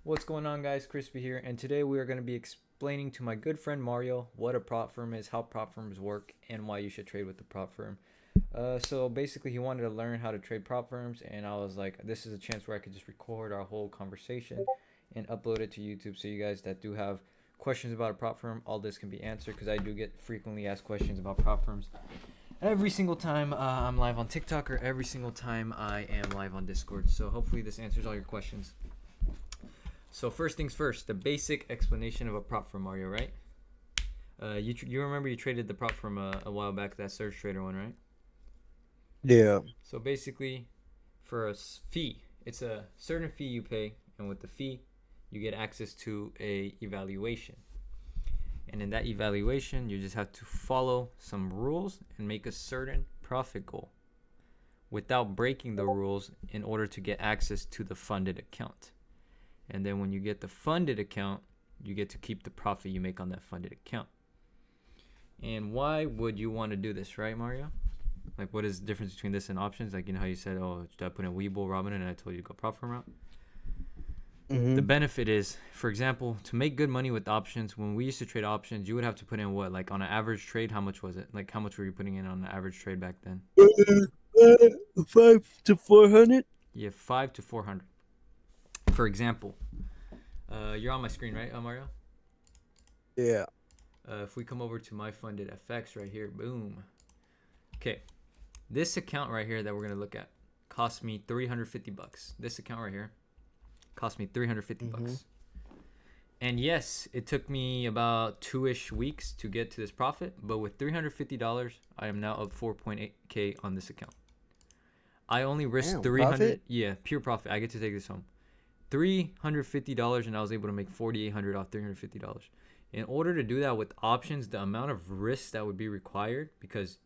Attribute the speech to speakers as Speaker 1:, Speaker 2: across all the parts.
Speaker 1: What's going on, guys? Crispy here, and today we are going to be explaining to my good friend Mario what a prop firm is, how prop firms work, and why you should trade with the prop firm. So basically, he wanted to learn how to trade prop firms, and I was like, this is a chance where I could just record our whole conversation and upload it to YouTube, so you guys that do have questions about a prop firm, all this can be answered, because I do get frequently asked questions about prop firms every single time I'm live on TikTok or every single time I am live on Discord. So hopefully this answers all your questions. So first things first, the basic explanation of a prop firm, Mario, right? You remember you traded the prop firm a while back, that Surge Trader one, right?
Speaker 2: Yeah.
Speaker 1: So basically, for a fee, it's a certain fee you pay, and with the fee, you get access to a evaluation. And in that evaluation, you just have to follow some rules and make a certain profit goal without breaking the rules in order to get access to the funded account. And then when you get the funded account, you get to keep the profit you make on that funded account. And why would you want to do this, right, Mario? Like, what is the difference between this and options? Like, you know how you said, oh, should I put in Webull, Robinhood, and I told you to go prop firm route? The benefit is, for example, to make good money with options, when we used to trade options, you would have to put in what? Like, on an average trade, how much was it? Like, how much were you putting in on an average trade back then?
Speaker 2: 5 to 400.
Speaker 1: Yeah, 5 to 400. For example, you're on my screen, right, Mario?
Speaker 2: Yeah.
Speaker 1: If we come over to MyFundedFx right here, boom. Okay, this account right here that we're gonna look at cost me $350. This account right here cost me $350. And yes, it took me about 2-ish weeks to get to this profit, but with $350, I am now up 4.8K on this account. I only risked
Speaker 2: Damn,
Speaker 1: 300.
Speaker 2: profit?
Speaker 1: Yeah, pure profit. I get to take this home. $350, and I was able to make $4,800 off $350. In order to do that with options, the amount of risk that would be required, because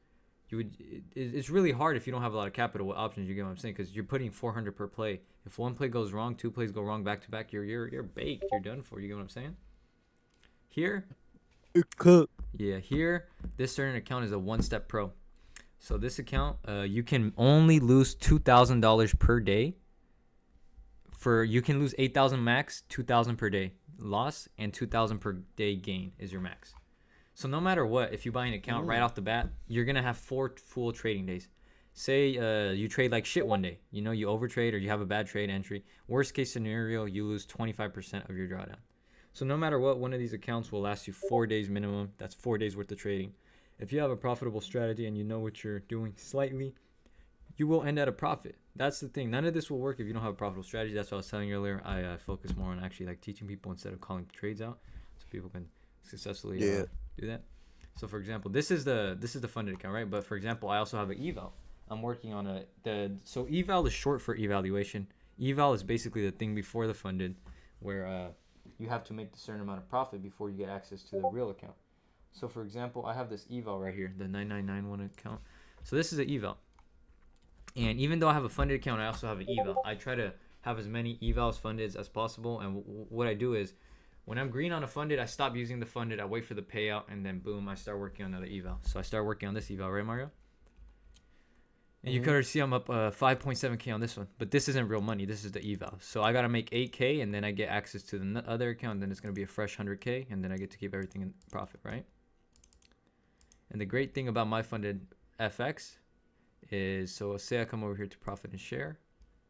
Speaker 1: it's really hard if you don't have a lot of capital with options. You get what I'm saying? Because you're putting 400 per play. If one play goes wrong, two plays go wrong back to back, you're baked. You're done for. You get what I'm saying? Here, here, this certain account is a one-step pro. So this account, you can only lose $2,000 per day. You can lose 8,000 max, 2,000 per day loss, and 2,000 per day gain is your max. So no matter what, if you buy an account right off the bat, you're gonna have 4 full trading days. Say you trade like shit one day, you overtrade or you have a bad trade entry. Worst case scenario, you lose 25% of your drawdown. So no matter what, one of these accounts will last you 4 days minimum. That's 4 days worth of trading. If you have a profitable strategy and you know what you're doing slightly, you will end at a profit. That's the thing. None of this will work if you don't have a profitable strategy. That's what I was telling you earlier. I focus more on actually like teaching people instead of calling trades out, so people can successfully do that. So for example, this is the funded account, right? But for example, I also have an eval. I'm working on so eval is short for evaluation. Eval is basically the thing before the funded, where you have to make a certain amount of profit before you get access to the real account. So for example, I have this eval right here, the 9991 account. So this is an eval. And even though I have a funded account, I also have an eval. I try to have as many evals funded as possible. And what I do is, when I'm green on a funded, I stop using the funded. I wait for the payout, and then boom, I start working on another eval. So I start working on this eval, right, Mario? And you can already see I'm up 5.7K on this one. But this isn't real money. This is the eval. So I got to make 8K, and then I get access to the other account. And then it's going to be a fresh 100K, and then I get to keep everything in profit, right? And the great thing about MyFundedFx is, so say I come over here to profit and share.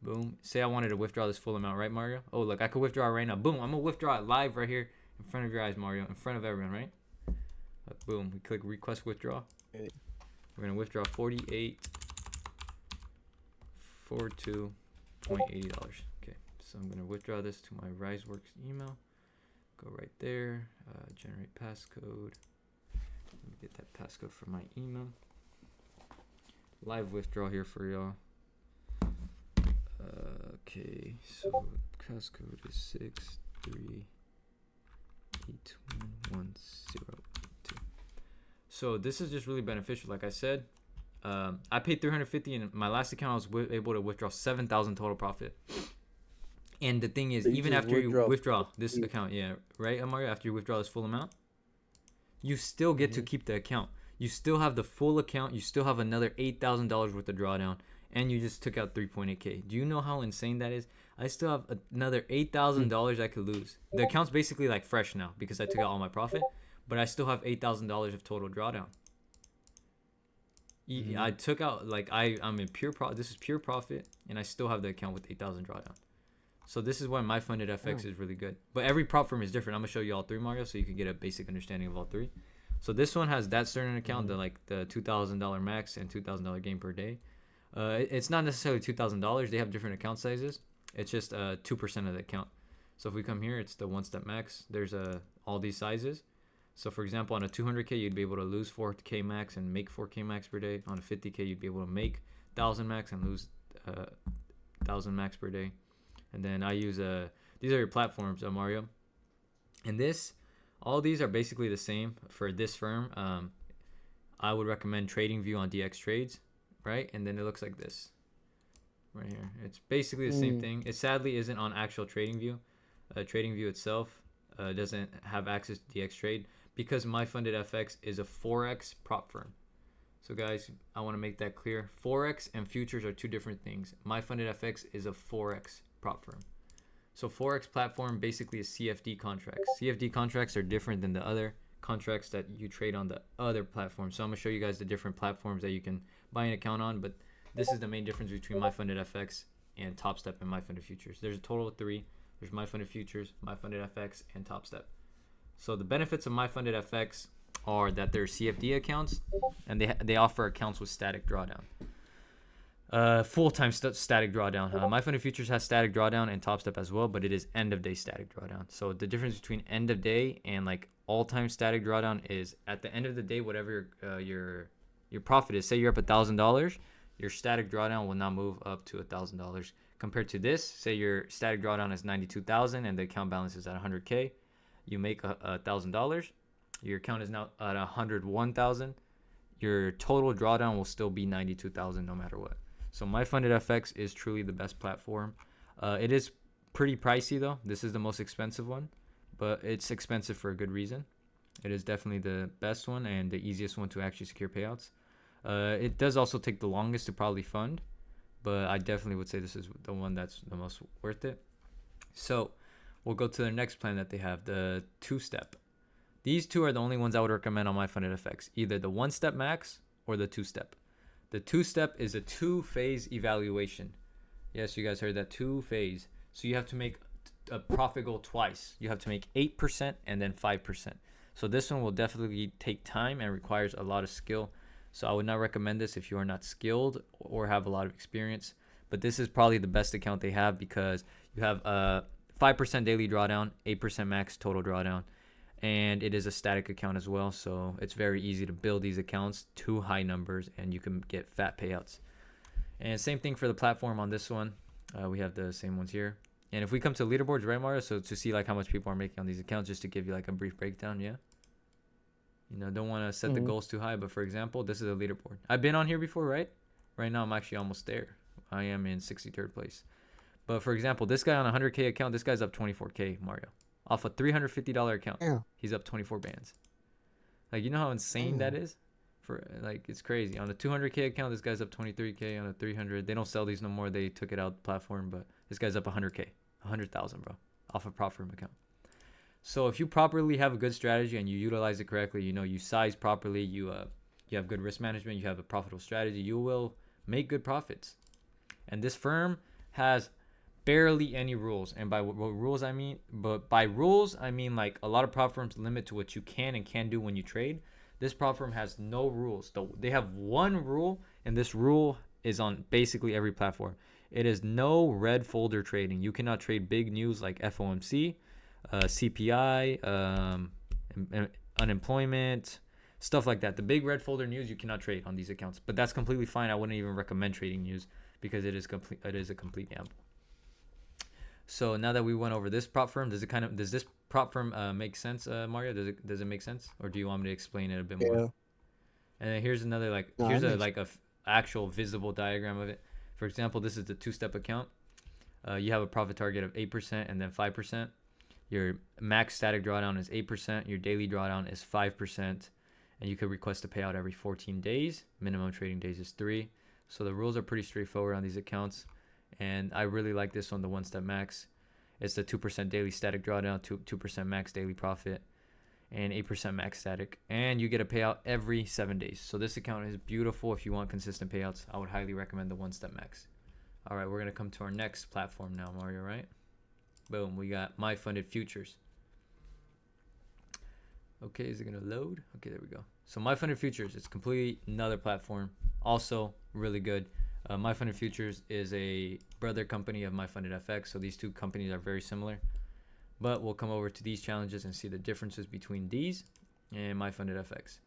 Speaker 1: Boom. Say I wanted to withdraw this full amount, right, Mario? Oh, look, I could withdraw it right now. Boom. I'm going to withdraw it live right here in front of your eyes, Mario, in front of everyone, right? Boom. We click request withdraw. We're going to withdraw $48.42.80. Okay. So I'm going to withdraw this to my RiseWorks email. Go right there. Generate passcode. Let me get that passcode for my email. Live withdrawal here for y'all. Okay, so passcode is 6381102. So this is just really beneficial. Like I said, I paid $350 in my last account. I was able to withdraw 7,000 total profit. And the thing is,
Speaker 2: So
Speaker 1: even after you withdraw this account, yeah, right, Mario? After you withdraw this full amount, you still get to keep the account. You still have the full account. You still have another $8,000 worth of drawdown, and you just took out 3.8K. Do you know how insane that is? I still have another $8,000 I could lose. The account's basically like fresh now because I took out all my profit, but I still have $8,000 of total drawdown. I took out like I'm in pure profit. This is pure profit, and I still have the account with 8,000 drawdown. So this is why MyFundedFx is really good. But every prop firm is different. I'm gonna show you all three, Mario, so you can get a basic understanding of all three. So this one has that certain account, the $2,000 max and $2,000 gain per day. It's not necessarily $2,000. They have different account sizes. It's just 2% of the account. So if we come here, it's the one step max. There's all these sizes. So for example, on a 200K, you'd be able to lose 4K max and make 4K max per day. On a 50K, you'd be able to make 1,000 max and lose 1,000 max per day. And then I use these are your platforms, Mario. And all these are basically the same for this firm. I would recommend TradingView on DX Trades, right? And then it looks like this right here. It's basically the same thing. It sadly isn't on actual TradingView. TradingView itself doesn't have access to DX Trade because MyFundedFx is a Forex prop firm. So guys, I want to make that clear. Forex and futures are two different things. MyFundedFx is a Forex prop firm. So Forex platform basically is CFD contracts. CFD contracts are different than the other contracts that you trade on the other platforms. So I'm gonna show you guys the different platforms that you can buy an account on, but this is the main difference between MyFundedFx and Topstep and MyFundedFutures. There's a total of 3. There's MyFundedFutures, MyFundedFx, and Topstep. So the benefits of MyFundedFx are that they're CFD accounts, and they offer accounts with static drawdown. Full-time static drawdown. MyFundedFutures has static drawdown and Topstep as well, but it is end-of-day static drawdown. So the difference between end-of-day and like all-time static drawdown is at the end of the day, whatever your profit is. Say you're up $1,000, your static drawdown will not move up to $1,000. Compared to this, say your static drawdown is 92,000 and the account balance is at 100K, you make $1,000. Your account is now at 101,000. Your total drawdown will still be 92,000 no matter what. So MyFundedFx is truly the best platform. It is pretty pricey though. This is the most expensive one, but it's expensive for a good reason. It is definitely the best one and the easiest one to actually secure payouts. It does also take the longest to probably fund, but I definitely would say this is the one that's the most worth it. So we'll go to the next plan that they have, the 2-step. These two are the only ones I would recommend on MyFundedFx, either the 1-step max or the 2-step. The 2-step is a 2-phase evaluation. Yes, you guys heard that, 2-phase. So you have to make a profit goal twice. You have to make 8% and then 5%. So this one will definitely take time and requires a lot of skill. So I would not recommend this if you are not skilled or have a lot of experience. But this is probably the best account they have because you have a 5% daily drawdown, 8% max total drawdown. And it is a static account as well, so it's very easy to build these accounts to high numbers and you can get fat payouts. And same thing for the platform on this one. We have the same ones here. And if we come to leaderboards, right, Mario? So to see like how much people are making on these accounts, just to give you like a brief breakdown, yeah. You know, don't want to set the goals too high, but for example, this is a leaderboard. I've been on here before, right? Right now I'm actually almost there. I am in 63rd place. But for example, this guy on a 100K account, this guy's up 24K, Mario. Off a $350 account, he's up 24 bands. Like, you know how insane that is? For like, it's crazy. On a 200K account, this guy's up 23K. On a 300, they don't sell these no more. They took it out the platform, but this guy's up 100K, 100,000, bro, off a prop firm account. So if you properly have a good strategy and you utilize it correctly, you know, you size properly, you have good risk management, you have a profitable strategy, you will make good profits. And this firm has barely any rules, and by what rules I mean, but by rules I mean like a lot of prop firms limit to what you can and can't do when you trade. This prop firm has no rules. They have one rule, and this rule is on basically every platform. It is no red folder trading. You cannot trade big news like FOMC, CPI, unemployment, stuff like that. The big red folder news you cannot trade on these accounts, but that's completely fine. I wouldn't even recommend trading news because it is a complete gamble. So now that we went over this prop firm, does this prop firm make sense, Mario? Does it make sense, or do you want me to explain it a bit more? And then here's another here's a actual visible diagram of it. For example, this is the 2-step account. You have a profit target of 8% and then 5%. Your max static drawdown is 8%. Your daily drawdown is 5%, and you could request a payout every 14 days. Minimum trading days is 3. So the rules are pretty straightforward on these accounts. And I really like this one, the One Step Max. It's the 2% daily static drawdown, 2% max daily profit, and 8% max static. And you get a payout every 7 days. So this account is beautiful if you want consistent payouts. I would highly recommend the One Step Max. All right, we're going to come to our next platform now, Mario, right? Boom, we got MyFundedFutures. Okay, is it going to load? Okay, there we go. So MyFundedFutures, it's completely another platform. Also really good. MyFundedFutures is a brother company of MyFundedFx, so these two companies are very similar. But we'll come over to these challenges and see the differences between these and MyFundedFx.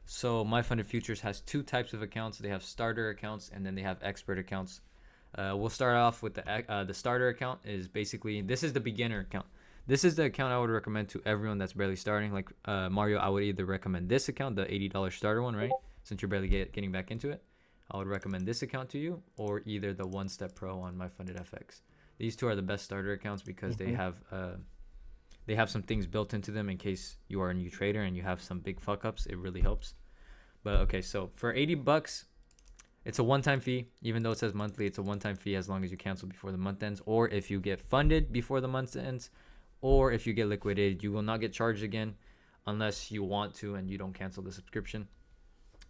Speaker 1: So MyFundedFutures has two types of accounts. They have starter accounts and then they have expert accounts. We'll start off with the starter account. Is basically, this is the beginner account. This is the account I would recommend to everyone that's barely starting. Like Mario, I would either recommend this account, the $80 starter one, right? Since you're barely getting back into it, I would recommend this account to you, or either the One Step Pro on MyFundedFx. These two are the best starter accounts because they have some things built into them in case you are a new trader and you have some big fuck ups. It really helps. But okay, so for $80, it's a one-time fee. Even though it says monthly, it's a one-time fee as long as you cancel before the month ends, or if you get funded before the month ends, or if you get liquidated. You will not get charged again unless you want to and you don't cancel the subscription.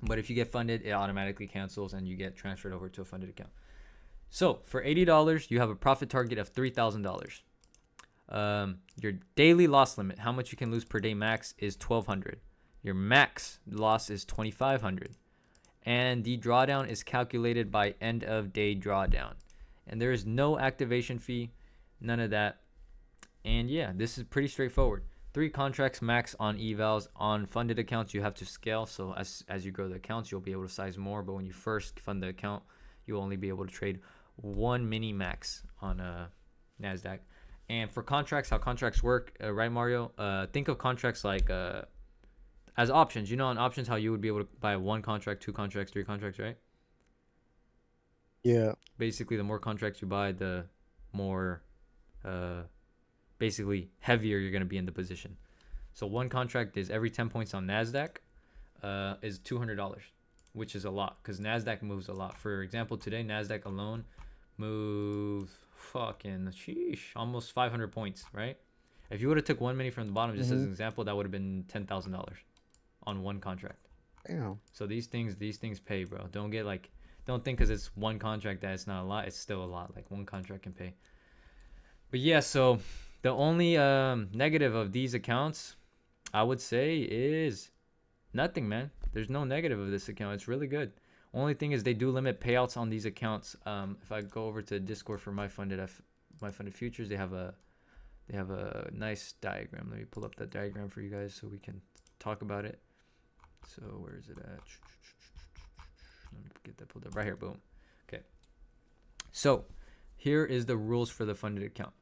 Speaker 1: But if you get funded, it automatically cancels and you get transferred over to a funded account. So for $80, you have a profit target of $3,000. Your daily loss limit, how much you can lose per day max, is $1,200. Your max loss is $2,500. And the drawdown is calculated by end of day drawdown. And there is no activation fee, none of that. And yeah, this is pretty straightforward. 3 contracts max on evals. On funded accounts, you have to scale. So as you grow the accounts, you'll be able to size more. But when you first fund the account, you'll only be able to trade 1 mini max on NASDAQ. And for contracts, how contracts work, right, Mario? Think of contracts like as options. You know, on options, how you would be able to buy 1 contract, 2 contracts, 3 contracts, right?
Speaker 2: Yeah.
Speaker 1: Basically, the more contracts you buy, the more basically heavier you're going to be in the position. So 1 contract is every 10 points on NASDAQ is $200, which is a lot because NASDAQ moves a lot. For example, today, NASDAQ alone moved almost 500 points, right? If you would have took 1 minute from the bottom, just as an example, that would have been $10,000 on 1 contract.
Speaker 2: Damn.
Speaker 1: So these things pay, bro. Don't think because it's 1 contract that it's not a lot. It's still a lot. Like 1 contract can pay. But yeah, so the only negative of these accounts, I would say, is nothing, man. There's no negative of this account. It's really good. Only thing is they do limit payouts on these accounts. If I go over to Discord for MyFundedFutures, they have a nice diagram. Let me pull up that diagram for you guys so we can talk about it. So where is it at? Let me get that pulled up right here. Boom. Okay. So here is the rules for the funded account.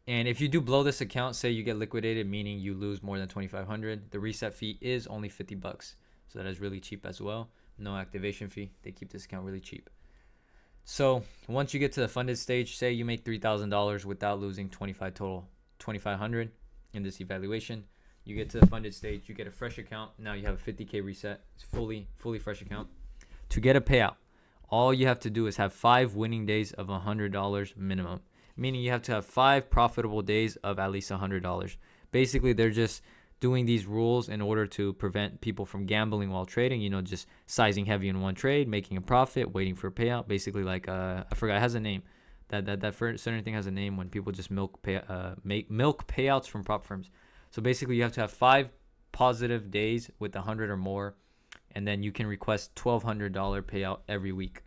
Speaker 1: And if you do blow this account, say you get liquidated, meaning you lose more than $2,500, the reset fee is only $50. So that is really cheap as well. No activation fee. They keep this account really cheap. So once you get to the funded stage, say you make $3,000 without losing $2,500 in this evaluation. You get to the funded stage, you get a fresh account. Now you have a 50K reset. It's fully fresh account. To get a payout, all you have to do is have 5 winning days of $100 minimum. Meaning you have to have 5 profitable days of at least $100. Basically, they're just doing these rules in order to prevent people from gambling while trading, just sizing heavy in one trade, making a profit, waiting for a payout. Basically, like I forgot, it has a name. That certain thing has a name when people just milk payouts from prop firms. So basically, you have to have 5 positive days with 100 or more, and then you can request $1,200 payout every week.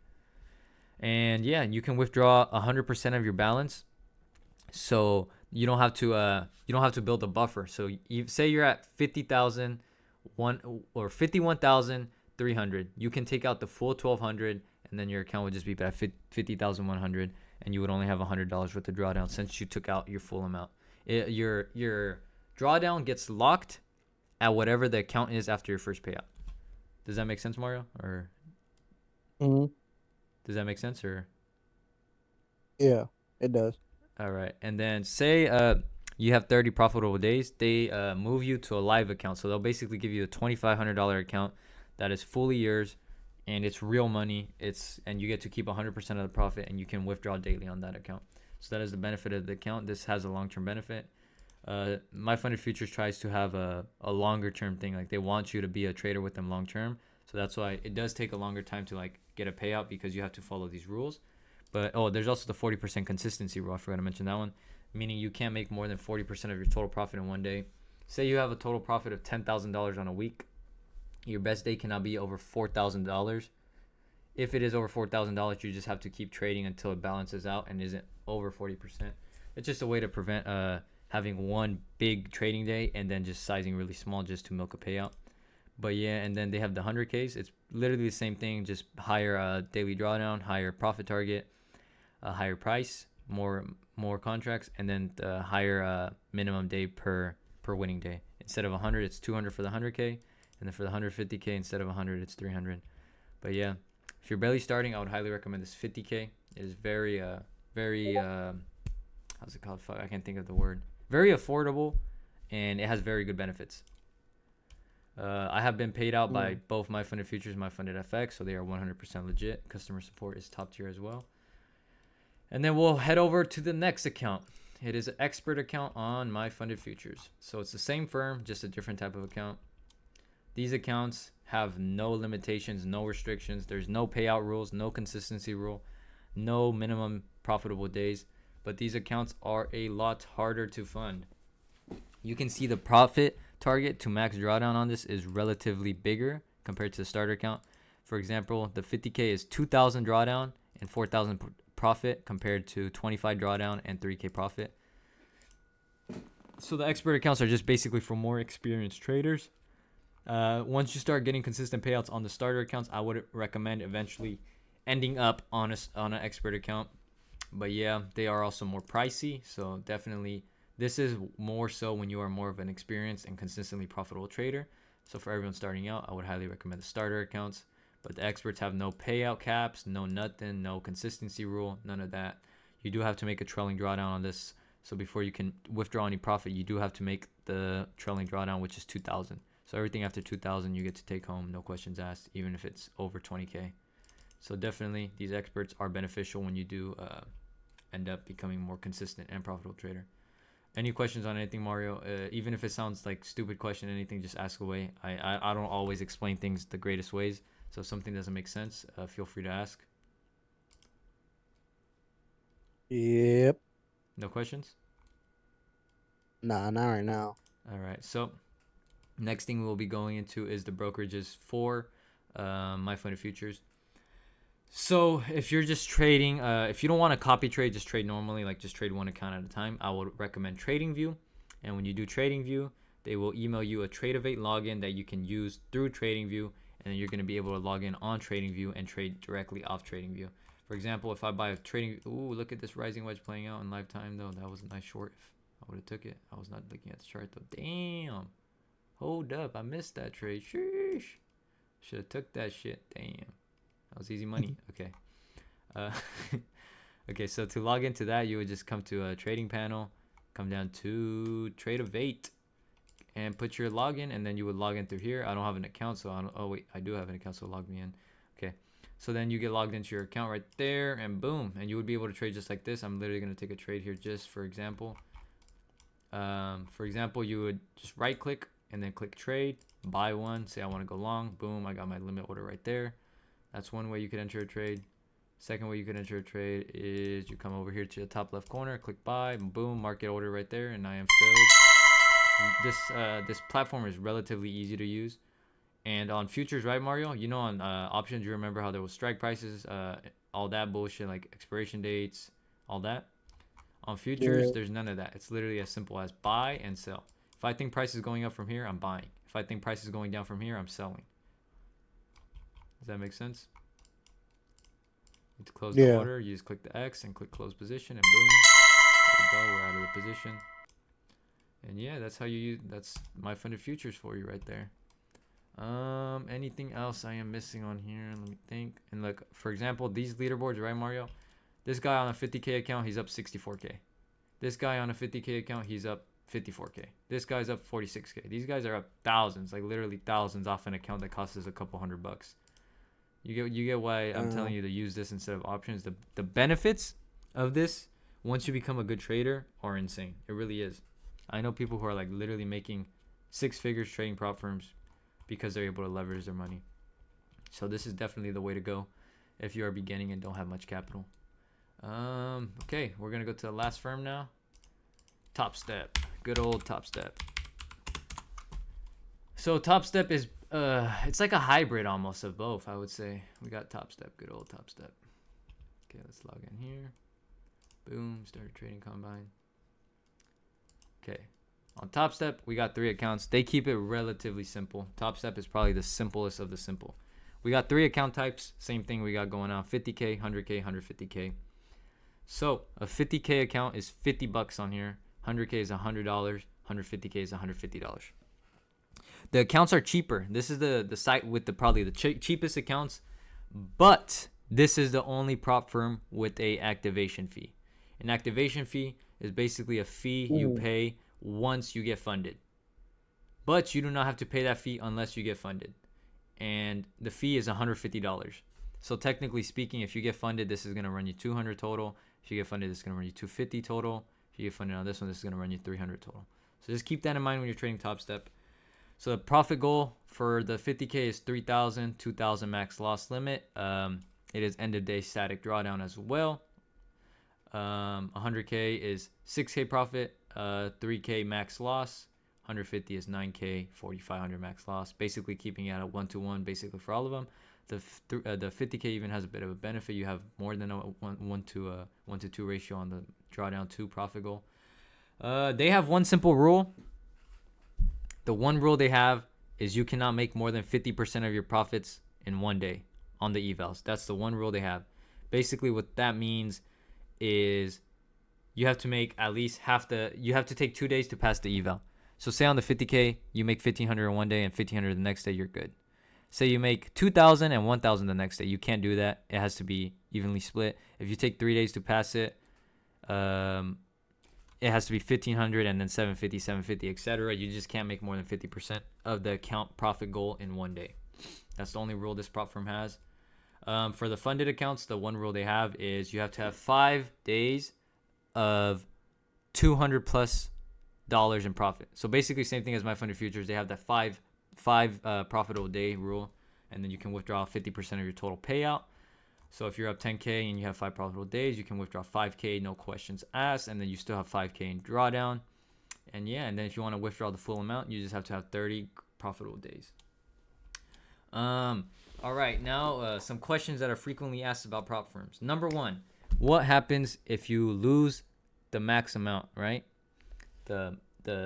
Speaker 1: And yeah, you can withdraw 100% of your balance. So you don't have to build a buffer. So say you're at 50,000 or 51,300, you can take out the full 1,200, and then your account would just be at 50,100, and you would only have $100 worth of drawdown since you took out your full amount. Your drawdown gets locked at whatever the account is after your first payout. Does that make sense, Mario? Or does that make sense? Or
Speaker 2: Yeah, it does.
Speaker 1: all right. And then say you have 30 profitable days, they move you to a live account. So they'll basically give you a $2,500 account that is fully yours, and it's real money. And you get to keep 100% of the profit, and you can withdraw daily on that account. So that is the benefit of the account. This has a long-term benefit. MyFundedFutures tries to have a longer term thing. Like they want you to be a trader with them long term. So that's why it does take a longer time to like get a payout, because you have to follow these rules. But there's also the 40% consistency rule. I forgot to mention that one, meaning you can't make more than 40% of your total profit in one day. Say you have a total profit of $10,000 on a week. Your best day cannot be over $4,000. If it is over $4,000, you just have to keep trading until it balances out and isn't over 40%. It's just a way to prevent having one big trading day and then just sizing really small just to milk a payout. But yeah, and then they have the 100Ks. It's literally the same thing, just higher daily drawdown, higher profit target, higher price, more contracts, and then the higher minimum day per winning day. Instead of 100, it's 200 for the 100K, and then for the 150K, instead of 100, it's 300. But yeah, if you're barely starting, I would highly recommend this 50K. It is very how's it called? I can't think of the word. Very affordable, and it has very good benefits. I have been paid out by both MyFundedFutures and MyFundedFx, so they are 100% legit. Customer support is top tier as well. And then we'll head over to the next account. It is an expert account on MyFundedFutures. So it's the same firm, just a different type of account. These accounts have no limitations, no restrictions. There's no payout rules, no consistency rule, no minimum profitable days. But these accounts are a lot harder to fund. You can see the profit target to max drawdown on this is relatively bigger compared to the starter account. For example, the 50K is 2,000 drawdown and 4,000 profit compared to 25 drawdown and 3K profit. So the expert accounts are just basically for more experienced traders. Once you start getting consistent payouts on the starter accounts, I would recommend eventually ending up on an expert account. But yeah, they are also more pricey. So definitely this is more so when you are more of an experienced and consistently profitable trader. So for everyone starting out, I would highly recommend the starter accounts. But the experts have no payout caps, no nothing, no consistency rule, none of that. You do have to make a trailing drawdown on this. So before you can withdraw any profit, you do have to make the trailing drawdown, which is 2,000. So everything after 2,000 you get to take home, no questions asked, even if it's over 20K. So definitely these experts are beneficial when you do end up becoming more consistent and profitable trader. Any questions on anything, Mario? Even if it sounds like stupid question, anything, just ask away. I don't always explain things the greatest ways. So if something doesn't make sense, feel free to ask.
Speaker 2: Yep.
Speaker 1: No questions?
Speaker 2: Nah, not right now.
Speaker 1: All right. So next thing we'll be going into is the brokerages for MyFundedFutures. So if you're just trading, if you don't want to copy trade, just trade normally, like just trade one account at a time, I would recommend TradingView. And when you do TradingView, they will email you a Trade-Evade login that you can use through TradingView, and then you're going to be able to log in on TradingView and trade directly off TradingView. For example, if I buy a trading, ooh, look at this rising wedge playing out in live time though. That was a nice short. If I would have took it, I was not looking at the chart though. Damn. Hold up, I missed that trade. Sheesh. Should have took that shit. Damn. That was easy money. Okay. Okay, so to log into that, you would just come to a trading panel, come down to Trade-Evade, and put your login, and then you would log in through here. I don't have an account, so I don't. Oh wait, I do have an account, so log me in. Okay. So then you get logged into your account right there, and boom, and you would be able to trade just like this. I'm literally gonna take a trade here just for example. For example, you would just right click and then click trade, buy one. Say I want to go long. Boom, I got my limit order right there. That's one way you could enter a trade. Second way you could enter a trade is you come over here to the top left corner, click buy, boom, market order right there, and I am filled. This platform is relatively easy to use. And on futures, right, Mario? You know, on options, you remember how there was strike prices, all that bullshit, like expiration dates, all that. On futures, there's none of that. It's literally as simple as buy and sell. If I think price is going up from here, I'm buying. If I think price is going down from here, I'm selling. Does that make sense? To close the order, you just click the X and click close position, and boom, there we go. We're out of the position. And yeah, that's how you use. That's MyFundedFutures for you right there. Anything else I am missing on here? Let me think. And look, for example, these leaderboards, right, Mario? This guy on a 50K account, he's up 64K. This guy on a 50K account, he's up 54K. This guy's up 46K. These guys are up thousands, like literally thousands off an account that costs us a couple $100. You get why I'm telling you to use this instead of options. The benefits of this once you become a good trader are insane. It really is. I know people who are like literally making 6 figures trading prop firms because they're able to leverage their money. So this is definitely the way to go if you are beginning and don't have much capital. Okay, we're gonna go to the last firm now. Topstep, good old Topstep. So Topstep is it's like a hybrid almost of both, I would say. We got Topstep, good old Topstep. Okay, let's log in here. Boom, start trading combine. Okay, on Topstep we got 3 accounts. They keep it relatively simple. Topstep is probably the simplest of the simple. We got 3 account types, same thing we got going on: 50K, 100K, 150K. So a 50K account is $50 on here. 100K is $100. 150K is $150. The accounts are cheaper. This is the site with probably the cheapest accounts, but this is the only prop firm with a activation fee. An activation fee is basically a fee you pay once you get funded, but you do not have to pay that fee unless you get funded, and the fee is $150. So technically speaking, if you get funded, this is going to run you $200 total. If you get funded, this is going to run you $250 total. If you get funded on this one, this is going to run you $300 total. So just keep that in mind when you're trading Topstep. So the profit goal for the 50K is 3,000, 2,000 max loss limit. It is end of day static drawdown as well. 100K is 6K profit, 3K max loss. 150 is 9K, 4,500 max loss. Basically keeping it at a 1-to-1 basically for all of them. The 50K even has a bit of a benefit. You have more than a 1-to-2 ratio on the drawdown 2 profit goal. They have one simple rule. The one rule they have is you cannot make more than 50% of your profits in one day on the evals. That's the one rule they have. Basically what that means is you have to make at least you have to take 2 days to pass the eval. So say on the 50K, you make 1,500 in one day and 1,500 the next day, you're good. Say you make 2,000 and 1,000 the next day. You can't do that. It has to be evenly split. If you take 3 days to pass it, it has to be 1,500 and then 750, etc. You just can't make more than 50% of the account profit goal in one day. That's the only rule this prop firm has. For the funded accounts, the one rule they have is you have to have 5 days of $200+ in profit. So basically same thing as MyFundedFutures. They have that five profitable day rule, and then you can withdraw 50% of your total payout. So if you're up 10K and you have 5 profitable days, you can withdraw 5K, no questions asked, and then you still have 5K in drawdown. And yeah, and then if you want to withdraw the full amount, you just have to have 30 profitable days. All right, now some questions that are frequently asked about prop firms. Number 1, what happens if you lose the max amount, right? The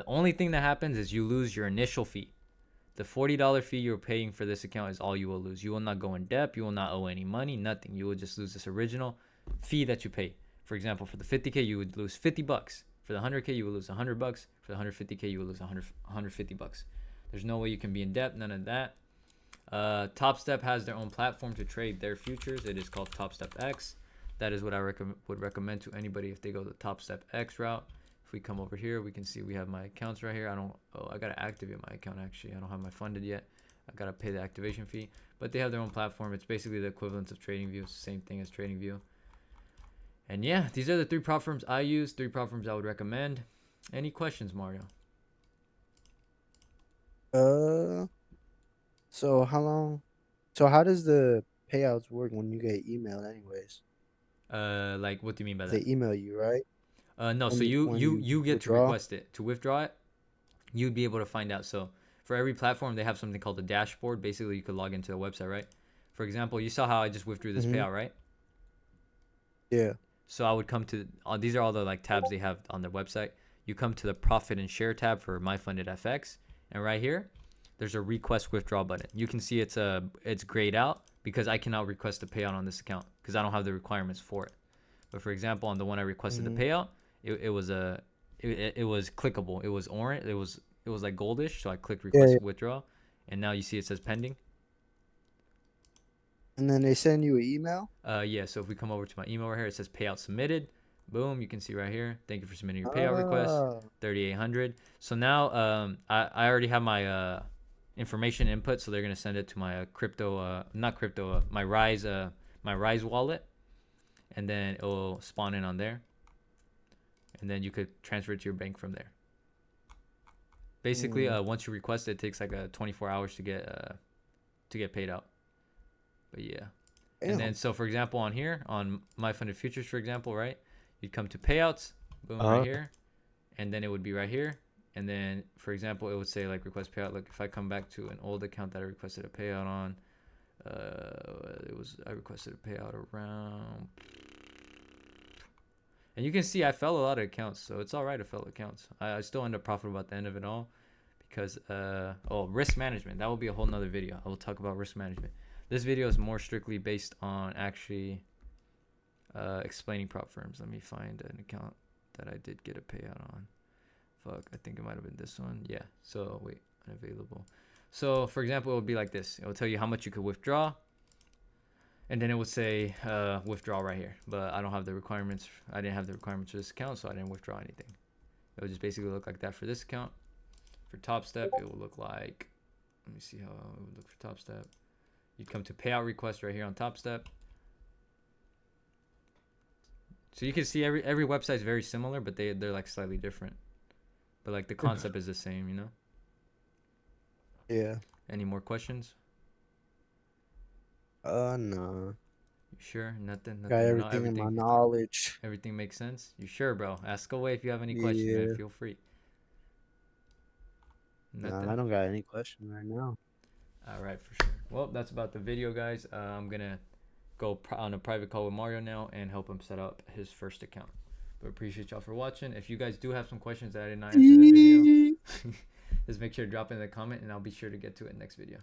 Speaker 1: only thing that happens is you lose your initial fee. The $40 fee you're paying for this account is all you will lose. You will not go in debt. You will not owe any money, nothing. You will just lose this original fee that you pay. For example, for the 50K, you would lose $50. For the 100K, you would lose $100. For the 150K, you would lose $150. There's no way you can be in debt, none of that. Topstep has their own platform to trade their futures. It is called TopstepX. That is what I would recommend to anybody if they go the TopstepX route. If we come over here, we can see we have my accounts right here. I gotta activate my account actually. I don't have my funded yet. I gotta pay the activation fee. But they have their own platform. It's basically the equivalent of TradingView. It's the same thing as TradingView. And yeah, these are the 3 prop firms I use. 3 prop firms I would recommend. Any questions, Mario?
Speaker 2: So how does the payouts work when you get emailed anyways?
Speaker 1: Like what do you mean by that?
Speaker 2: They email you, right?
Speaker 1: No, so you get to request it. To withdraw it, you'd be able to find out. So for every platform, they have something called a dashboard. Basically, you could log into the website, right? For example, you saw how I just withdrew this payout, right?
Speaker 2: Yeah.
Speaker 1: So I would come to these are all the like tabs they have on their website. You come to the profit and share tab for MyFundedFx, and right here, there's a request withdrawal button. You can see it's grayed out because I cannot request a payout on this account because I don't have the requirements for it. But for example, on the one I requested the payout, it was clickable. It was orange. It was like goldish. So I clicked request withdraw, and now you see it says pending.
Speaker 2: And then they send you an email?
Speaker 1: Yeah, so if we come over to my email right here, it says payout submitted. Boom, you can see right here. Thank you for submitting your payout request, 3,800. So now I already have my information input, so they're gonna send it to my my Rise wallet, and then it will spawn in on there, and then you could transfer it to your bank from there. Basically, once you request it, it takes like 24 hours to get paid out. But yeah. And then, so for example, on here, on MyFundedFutures, for example, right? You'd come to Payouts, boom, right here, and then it would be right here. And then, for example, it would say like request payout. Like if I come back to an old account that I requested a payout on, I requested a payout around, and you can see I fell a lot of accounts, so it's all right to fail accounts. I still end up profitable at the end of it all, because risk management, that will be a whole nother video. I will talk about risk management. This video is more strictly based on actually explaining prop firms. Let me find an account that I did get a payout on. Fuck, I think it might have been this one. Yeah, so wait, unavailable. So for example, it would be like this. It will tell you how much you could withdraw, and then it would say withdraw right here. But I don't have the requirements. I didn't have the requirements for this account, so I didn't withdraw anything. It would just basically look like that for this account. For Topstep, it will look like, let me see how it would look for Topstep. You'd come to payout request right here on Topstep. So you can see every website is very similar, but they're like slightly different. But like the concept is the same, you know?
Speaker 2: Yeah.
Speaker 1: Any more questions?
Speaker 2: No.
Speaker 1: You sure? Nothing.
Speaker 2: Got everything in my knowledge.
Speaker 1: Everything makes sense? You sure, bro? Ask away if you have any questions, man. Feel free.
Speaker 2: Nothing. No, I don't got any questions right now.
Speaker 1: All right, for sure. Well, that's about the video, guys. I'm gonna go on a private call with Mario now and help him set up his first account. But appreciate y'all for watching. If you guys do have some questions that I did not answer in the video, just make sure to drop it in the comment, and I'll be sure to get to it next video.